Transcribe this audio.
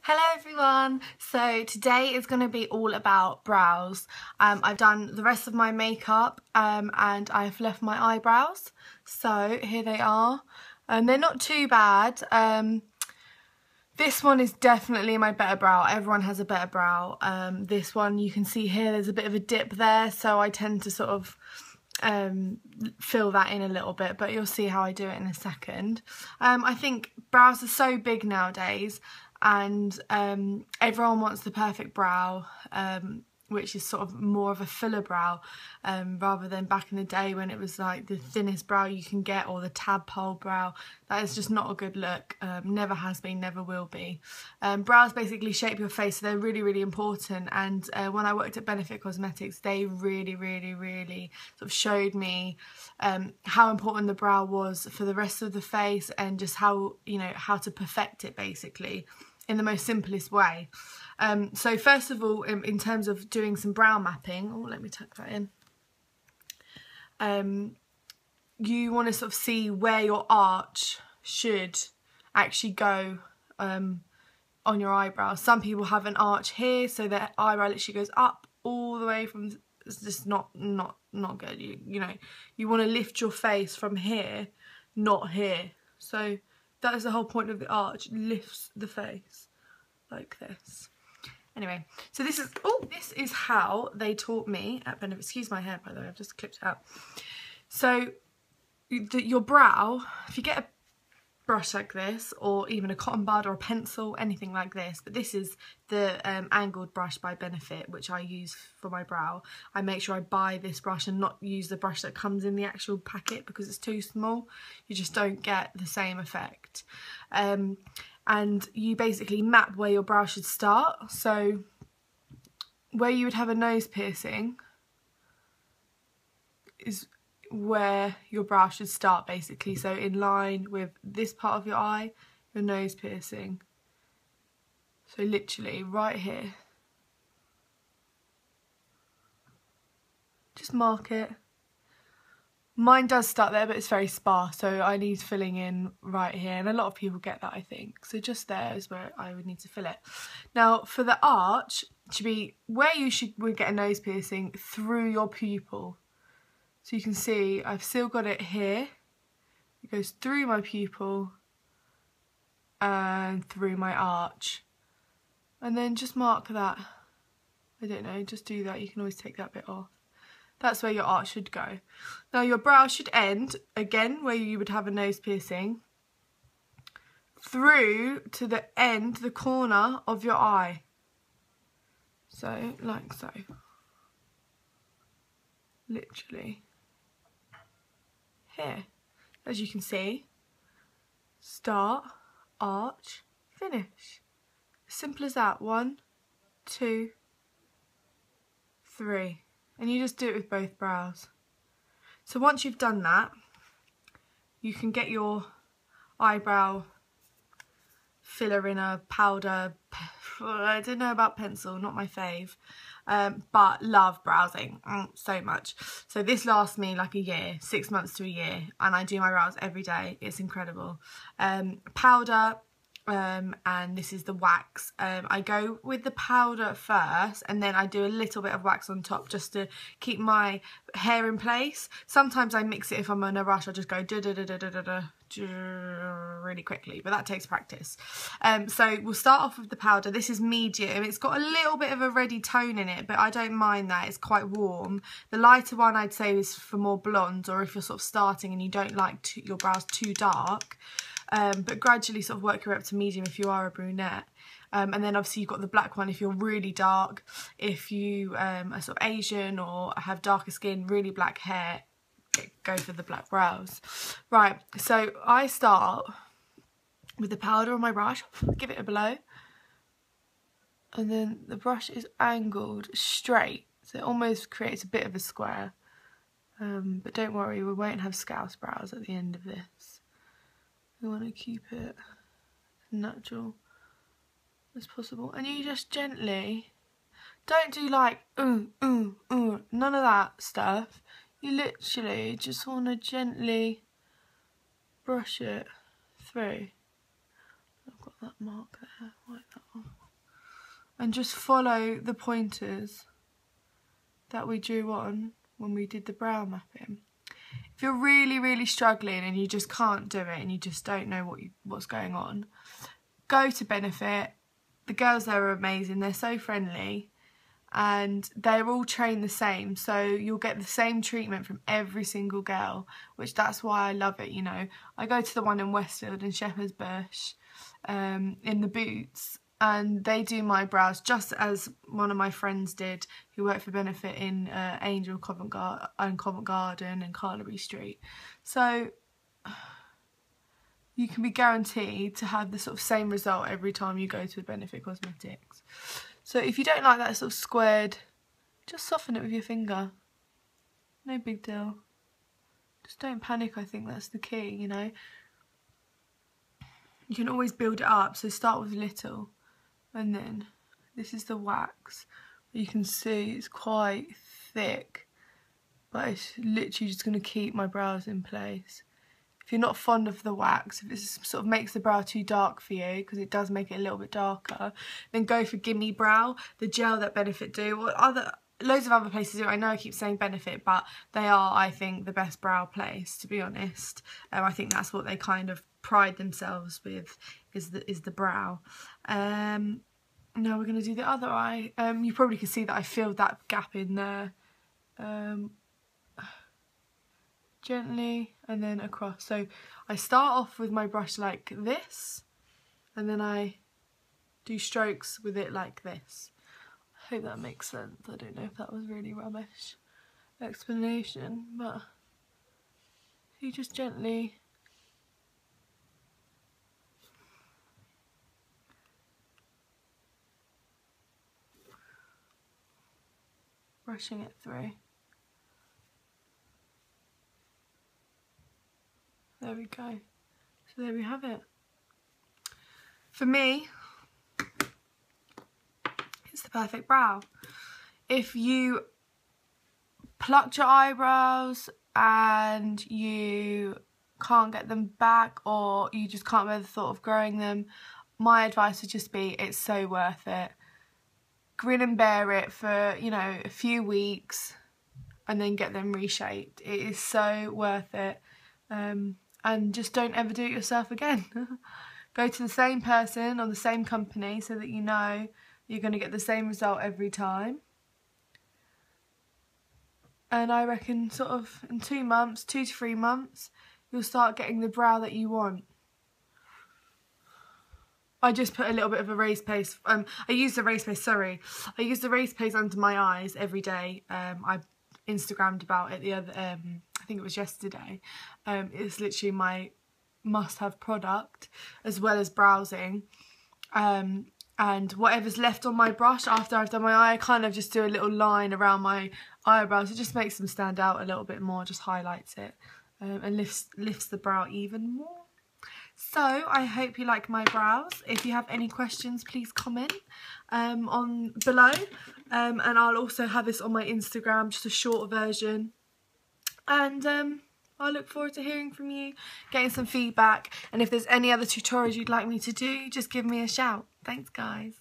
Hello everyone, so today is going to be all about brows. I've done the rest of my makeup and I've left my eyebrows, so here they are. They're not too bad. This one is definitely my better brow. Everyone has a better brow. This one, you can see here there's a bit of a dip there, so I tend to sort of fill that in a little bit, but you'll see how I do it in a second. I think brows are so big nowadays, and everyone wants the perfect brow, which is sort of more of a filler brow, rather than back in the day when it was like the thinnest brow you can get, or the tadpole brow. That is just not a good look. Never has been, never will be. Brows basically shape your face, so they're really, really important. And when I worked at Benefit Cosmetics, they really sort of showed me how important the brow was for the rest of the face, and just how, you know, how to perfect it basically in the most simplest way. So first of all, in terms of doing some brow mapping, oh, let me tuck that in. You want to sort of see where your arch should actually go on your eyebrow. Some people have an arch here, so their eyebrow literally goes up all the way from. It's just not good. You know, you want to lift your face from here, not here. So that is the whole point of the arch. It lifts the face like this. Anyway, so this is how they taught me at Benefit. Excuse my hair, by the way, I've just clipped it out. So your brow, if you get a brush like this, or even a cotton bud or a pencil, anything like this, but this is the angled brush by Benefit, which I use for my brow. I make sure I buy this brush and not use the brush that comes in the actual packet, because it's too small. You just don't get the same effect. And you basically map where your brow should start. So where you would have a nose piercing is where your brow should start, basically. So in line with this part of your eye, your nose piercing. So literally right here. Just mark it. Mine does start there, but it's very sparse, so I need filling in right here, and a lot of people get that, I think. So just there is where I would need to fill it. Now for the arch, it should be where you would get a nose piercing, through your pupil. So you can see I've still got it here. It goes through my pupil and through my arch. And then just mark that. I don't know, just do that. You can always take that bit off. That's where your arch should go. Now your brow should end, again, where you would have a nose piercing, through to the end, the corner of your eye. So, like so. Literally. Here. As you can see, start, arch, finish. Simple as that. 1, 2, 3. And you just do it with both brows. So once you've done that, you can get your eyebrow filler in a powder. I don't know about pencil, not my fave, but love browsing so much. So this lasts me like a year, 6 months to a year, and I do my brows every day. It's incredible. Powder. And this is the wax. I go with the powder first, and then I do a little bit of wax on top just to keep my hair in place. Sometimes I mix it if I'm in a rush. I just go really quickly, but that takes practice. So we'll start off with the powder. This is medium. It's got a little bit of a reddy tone in it, but I don't mind that. It's quite warm. The lighter one I'd say is for more blondes, or if you're sort of starting and you don't like your brows too dark. But gradually sort of work your way up to medium if you are a brunette. And then obviously you've got the black one if you're really dark. If you are sort of Asian or have darker skin, really black hair, go for the black brows. Right, so I start with the powder on my brush, give it a blow. And then the brush is angled straight, so it almost creates a bit of a square. But don't worry, we won't have scouse brows at the end of this. We want to keep it as natural as possible. And you just gently, don't do like, none of that stuff. You literally just want to gently brush it through. I've got that mark there, wipe that off. and just follow the pointers that we drew on when we did the brow mapping. If you're really struggling and you just can't do it and you just don't know what's going on, go to Benefit. The girls there are amazing. They're so friendly and they're all trained the same, so you'll get the same treatment from every single girl, which that's why I love it, you know. I go to the one in Westfield in Shepherd's Bush in the Boots, and they do my brows just as one of my friends did who worked for Benefit in Angel, Covent Garden and Carnaby Street. So you can be guaranteed to have the sort of same result every time you go to a Benefit Cosmetics. So if you don't like that sort of squared, just soften it with your finger. No big deal. Just don't panic, I think that's the key, you know. You can always build it up, so start with little. And then this is the wax. You can see it's quite thick, but it's literally just going to keep my brows in place. If you're not fond of the wax, if it sort of makes the brow too dark for you, because it does make it a little bit darker, then go for Gimme Brow, the gel that Benefit do, or loads of other places do. I know I keep saying Benefit, but they are, I think, the best brow place, to be honest. I think that's what they kind of pride themselves with, is the brow. Now we're going to do the other eye. You probably can see that I filled that gap in there. Gently and then across. So I start off with my brush like this, and then I do strokes with it like this. I hope that makes sense. I don't know if that was really rubbish explanation, but you just gently brushing it through. There we go. So there we have it. For me, it's the perfect brow. If you plucked your eyebrows and you can't get them back, or you just can't bear the thought of growing them, my advice would just be, it's so worth it. Grin and bear it for, you know, a few weeks and then get them reshaped. It is so worth it. And just don't ever do it yourself again. Go to the same person or the same company so that you know you're going to get the same result every time. And I reckon sort of in 2 months, 2 to 3 months, you'll start getting the brow that you want. I just put a little bit of a raised paste. I use the raised paste, sorry. I use the raised paste under my eyes every day. I Instagrammed about it the other, I think it was yesterday. It's literally my must-have product, as well as browsing. And whatever's left on my brush after I've done my eye, I kind of just do a little line around my eyebrows. It just makes them stand out a little bit more, just highlights it, and lifts the brow even more. So I hope you like my brows. If you have any questions, please comment on below, and I'll also have this on my Instagram, just a short version. And I look forward to hearing from you, getting some feedback, and if there's any other tutorials you'd like me to do, just give me a shout. Thanks guys.